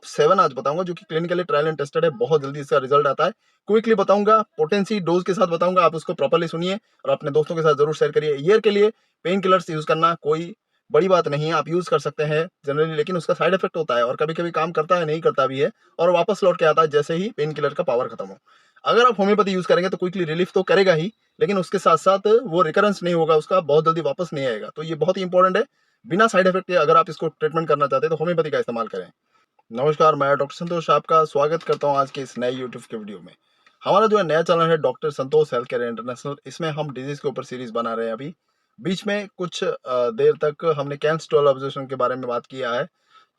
Top 7 आज बताऊंगा जो कि क्लिनिकली ट्रायल एंड टेस्टेड है। बहुत जल्दी इसका रिजल्ट आता है। क्विकली बताऊंगा, पोटेंसी डोज के साथ बताऊंगा, आप उसको प्रॉपर्ली सुनिए और अपने दोस्तों के साथ जरूर शेयर करिए। ईयर के लिए पेन किलर्स यूज करना कोई बड़ी बात नहीं है, आप यूज कर सकते हैं जनरली, लेकिन उसका साइड इफेक्ट होता है और कभी कभी काम करता है, नहीं करता भी है और वापस लौट के आता है जैसे ही पेन किलर का पावर खत्म हो। अगर आप होम्योपैथी यूज करेंगे तो क्विकली रिलीफ तो करेगा ही, लेकिन उसके साथ साथ वो रिकरेंस नहीं होगा, उसका बहुत जल्दी वापस नहीं आएगा। तो ये बहुत ही इंपॉर्टेंट है। बिना साइड इफेक्ट के अगर आप इसको ट्रीटमेंट करना चाहते हैं तो होम्योपैथी का इस्तेमाल करें। नमस्कार, मैं डॉक्टर संतोष आपका स्वागत करता हूं आज के इस नए यूट्यूब के वीडियो में। हमारा जो है नया चैनल है डॉक्टर संतोष हेल्थ केयर इंटरनेशनल, इसमें हम डिजीज के ऊपर सीरीज बना रहे हैं। अभी बीच में कुछ देर तक हमने कैंस 12 ऑब्जर्वेशन के बारे में बात किया है।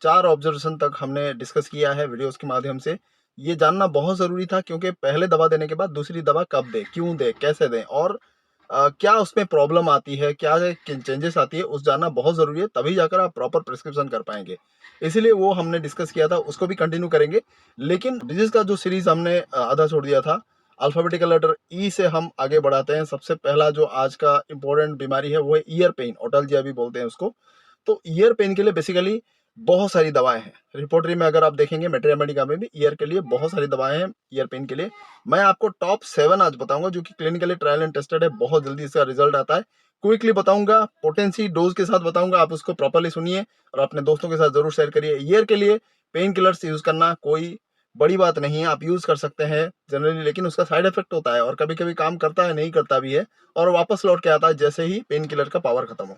4 ऑब्जर्वेशन तक हमने डिस्कस किया है वीडियोस के माध्यम से। ये जानना बहुत ज़रूरी था क्योंकि पहले दवा देने के बाद दूसरी दवा कब दें, क्यों दें, कैसे दें और क्या उसमें प्रॉब्लम आती है, क्या चेंजेस आती है, उस जानना बहुत ज़रूरी है। तभी जाकर आप प्रॉपर प्रिस्क्रिप्शन कर पाएंगे। इसीलिए वो हमने डिस्कस किया था, उसको भी कंटिन्यू करेंगे। लेकिन डिजीज का जो सीरीज हमने आधा छोड़ दिया था, अल्फाबेटिकल लेटर ई से हम आगे बढ़ाते हैं। सबसे पहला जो आज का इंपॉर्टेंट बीमारी है वो है ईयर पेन, ओटल्जिया भी बोलते हैं उसको। तो ईयर पेन के लिए बेसिकली बहुत सारी दवाएं हैं। रिपोर्टरी में अगर आप देखेंगे, मेट्रिया मेडिका में भी ईयर के लिए बहुत सारी दवाएं हैं। ईयर पेन के लिए मैं आपको टॉप 7 आज बताऊंगा जो कि क्लिनिकली ट्रायल एंड टेस्टेड है। बहुत जल्दी इसका रिजल्ट आता है। क्विकली बताऊंगा, पोटेंसी डोज के साथ बताऊंगा, आप उसको प्रॉपर्ली सुनिए और अपने दोस्तों के साथ जरूर शेयर करिए। ईयर के लिए पेन किलर्स यूज करना कोई बड़ी बात नहीं है, आप यूज कर सकते हैं जनरली, लेकिन उसका साइड इफेक्ट होता है और कभी कभी काम करता है, नहीं करता भी है और वापस लौट के आता है जैसे ही पेन किलर का पावर खत्म हो।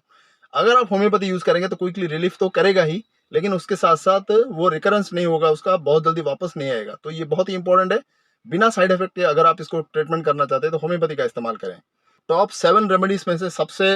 अगर आप होम्योपैथी यूज करेंगे तो क्विकली रिलीफ तो करेगा ही, लेकिन उसके साथ साथ वो रिकरेंस नहीं होगा, उसका बहुत जल्दी वापस नहीं आएगा। तो ये बहुत ही इंपॉर्टेंट है। बिना साइड इफेक्ट के अगर आप इसको ट्रीटमेंट करना चाहते हैं तो होम्योपैथी का इस्तेमाल करें। टॉप 7 रेमेडीज में से सबसे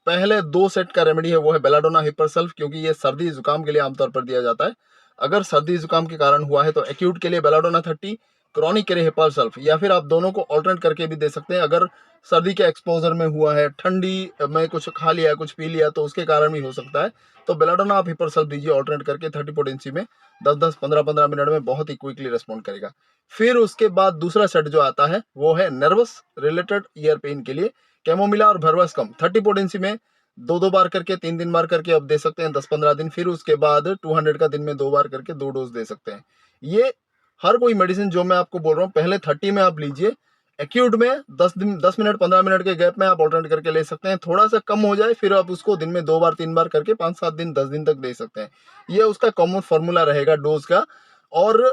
पहले 2 सेट का रेमेडी है वो है बेलाडोना हिपरसल्फ, क्योंकि ये सर्दी जुकाम के लिए आमतौर पर दिया जाता है। अगर सर्दी जुकाम के कारण हुआ है तो एक्यूट के लिए बेलाडोना 30, क्रॉनिक के लिए हिपरसल्फ, या फिर आप दोनों को ऑल्टरनेट करके भी दे सकते हैं। अगर सर्दी के एक्सपोजर में हुआ है, ठंडी में कुछ खा लिया, कुछ पी लिया, तो उसके कारण भी हो सकता है। तो बेलाडोना आप हिपरसल्फ दीजिए ऑल्टरनेट करके 30 पोटेंसी में। 10-10, 15-15 मिनट में बहुत ही क्विकली रिस्पॉन्ड करेगा। फिर उसके बाद दूसरा सेट जो आता है वो है नर्वस रिलेटेड ईयर पेन के लिए कैमोमिला और भरवास्कम 30 पोटेंसी में 2-2 बार करके 3-3 बार करके आप दे सकते हैं 10-15 दिन। फिर उसके बाद 200 का दिन में 2 बार करके 2 डोज दे सकते हैं। ये हर कोई मेडिसिन जो मैं आपको बोल रहा हूँ पहले 30 में आप लीजिए, एक्यूट में 10 मिनट 15 मिनट के गैप में आप ऑल्टरनेट करके ले सकते हैं। थोड़ा सा कम हो जाए फिर आप उसको दिन में 2 बार 3 बार करके 5-7 दिन 10 दिन तक दे सकते हैं। ये उसका कॉमन फॉर्मूला रहेगा डोज का। और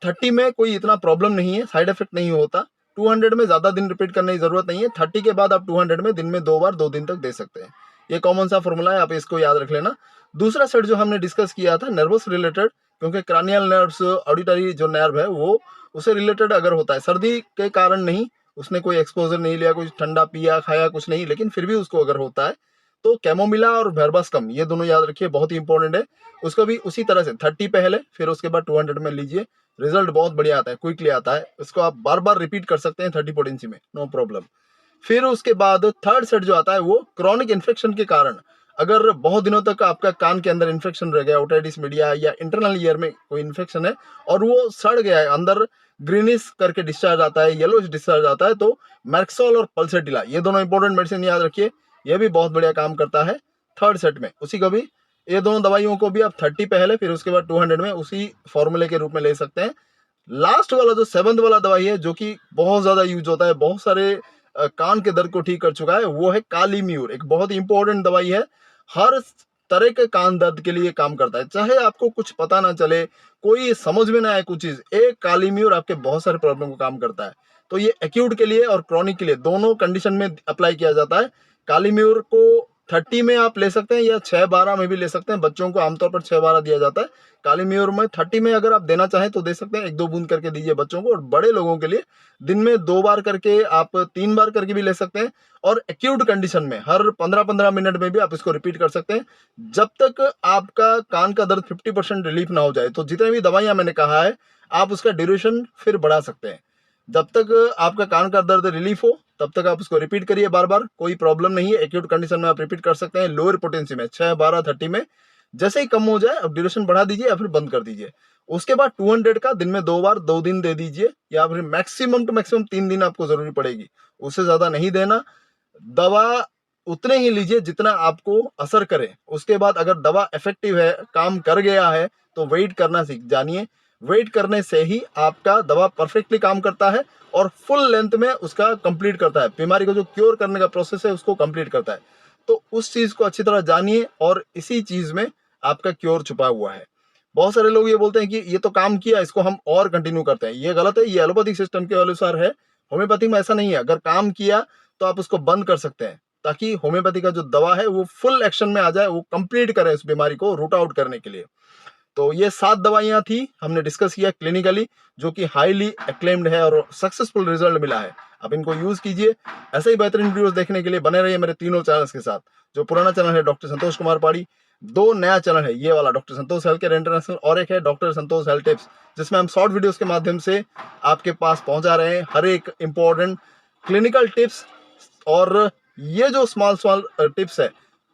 30 में कोई इतना प्रॉब्लम नहीं है, साइड इफेक्ट नहीं होता। 200 में ज्यादा दिन रिपीट करने की जरूरत नहीं है। 30 के बाद आप 200 में दिन में 2 बार 2 दिन तक दे सकते हैं। ये कॉमन सा फॉर्मूला है, आप इसको याद रख लेना। दूसरा सेट जो हमने डिस्कस किया था नर्वस रिलेटेड, क्योंकि क्रैनियल नर्व्स, ऑडिटरी जो नर्व है वो उससे रिलेटेड अगर होता है, सर्दी के कारण नहीं, उसने कोई एक्सपोजर नहीं लिया, कुछ ठंडा पिया खाया कुछ नहीं, लेकिन फिर भी उसको अगर होता है तो कैमोमिला और भरबास्कम ये दोनों याद रखिए, बहुत ही इंपॉर्टेंट है। उसको भी उसी तरह से 30 पहले फिर उसके बाद 200 में लीजिए। रिजल्ट बहुत बढ़िया आता है, क्विकली आता है। इसको आप बार बार रिपीट कर सकते हैं 30 पोटेंसी में, नो प्रॉब्लम। फिर उसके बाद थर्ड सेट जो आता है वो क्रॉनिक इन्फेक्शन के कारण, अगर बहुत दिनों तक आपका कान के अंदर इन्फेक्शन रह गया, ओटाइटिस मीडिया या इंटरनल ईयर में कोई इन्फेक्शन है और वो सड़ गया है, अंदर ग्रीनिश करके डिस्चार्ज आता है, येलोइश डिस्चार्ज आता है, तो मैक्सोल और पल्सेटिला ये दोनों इंपॉर्टेंट मेडिसिन याद रखिए। ये भी बहुत बढ़िया काम करता है थर्ड सेट में। उसी को भी, ये दोनों दवाइयों को भी आप 30 पहले फिर उसके बाद 200 में उसी फॉर्मूले के रूप में ले सकते हैं। लास्ट वाला जो 7th वाला दवाई है जो कि बहुत ज्यादा यूज होता है, बहुत सारे कान के दर्द को ठीक कर चुका है, वो है काली म्यूर। एक बहुत ही इंपॉर्टेंट दवाई है, हर तरह के कान दर्द के लिए काम करता है। चाहे आपको कुछ पता ना चले, कोई समझ में ना आए कुछ चीज, एक काली म्यूर आपके बहुत सारे प्रॉब्लम को काम करता है। तो ये एक्यूट के लिए और क्रॉनिक के लिए दोनों कंडीशन में अप्लाई किया जाता है। काली म्यूर को 30 में आप ले सकते हैं या 6-12 में भी ले सकते हैं। बच्चों को आमतौर पर 6-12 दिया जाता है। काली म्यूर में 30 में अगर आप देना चाहें तो दे सकते हैं, 1-2 बूंद करके दीजिए बच्चों को। और बड़े लोगों के लिए दिन में 2 बार करके, आप 3 बार करके भी ले सकते हैं। और एक्यूट कंडीशन में हर 15-15 मिनट में भी आप इसको रिपीट कर सकते हैं, जब तक आपका कान का दर्द 50% रिलीफ ना हो जाए। तो जितने भी दवाइयां मैंने कहा है, आप उसका ड्यूरेशन फिर बढ़ा सकते हैं। जब तक आपका कान का दर्द रिलीफ हो तब तक आप उसको रिपीट करिए बार बार, कोई प्रॉब्लम नहीं है। एक्यूट कंडीशन में आप रिपीट कर सकते हैं लोअर पोटेंसी में 6-12-30 में। जैसे ही कम हो जाए अब ड्यूरेशन बढ़ा दीजिए या फिर बंद कर दीजिए। उसके बाद 200 का दिन में 2 बार 2 दिन दे दीजिए, या फिर मैक्सिमम टू मैक्सिमम 3 दिन आपको जरूरी पड़ेगी, उससे ज्यादा नहीं देना। दवा उतने ही लीजिए जितना आपको असर करे। उसके बाद अगर दवा इफेक्टिव है, काम कर गया है, तो वेट करना सीख जानिए। वेट करने से ही आपका दवा परफेक्टली काम करता है और फुल लेंथ में उसका कंप्लीट करता है, बीमारी को जो क्योर करने का प्रोसेस है उसको कंप्लीट करता है। तो उस चीज़ को अच्छी तरह जानिए और इसी चीज़ में आपका क्योर छुपा हुआ है। बहुत सारे लोग ये बोलते हैं कि ये तो काम किया, इसको हम और कंटिन्यू करते हैं। ये गलत है, ये एलोपैथिक सिस्टम के अनुसार है। होम्योपैथी में ऐसा नहीं है। अगर काम किया तो आप उसको बंद कर सकते हैं, ताकि होम्योपैथी का जो दवा है वो फुल एक्शन में आ जाए, वो कंप्लीट करे उस बीमारी को रूट आउट करने के लिए। तो ये 7 दवाइयाँ थी, हमने डिस्कस किया क्लिनिकली, जो कि हाईली एक्लेम्ड है और सक्सेसफुल रिजल्ट मिला है। आप इनको यूज़ कीजिए। ऐसे ही बेहतरीन वीडियोस देखने के लिए बने रहिए मेरे तीनों चैनल्स के साथ। जो पुराना चैनल है डॉक्टर संतोष कुमार पाड़ी, 2 नया चैनल है, ये वाला डॉक्टर संतोष हेल्थ केयर इंटरनेशनल, और एक है डॉक्टर संतोष हेल्थ टिप्स, जिसमें हम शॉर्ट वीडियोस के माध्यम से आपके पास पहुंचा रहे हैं हर एक इंपॉर्टेंट क्लिनिकल टिप्स। और ये जो स्मॉल टिप्स है,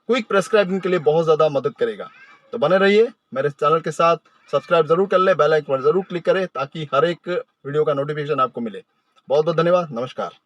क्विक प्रेस्क्राइबिंग के लिए बहुत ज़्यादा मदद करेगा। तो बने रहिए मेरे चैनल के साथ। सब्सक्राइब जरूर कर ले, बेल आइकन पर जरूर क्लिक करें, ताकि हर एक वीडियो का नोटिफिकेशन आपको मिले। बहुत बहुत धन्यवाद। नमस्कार।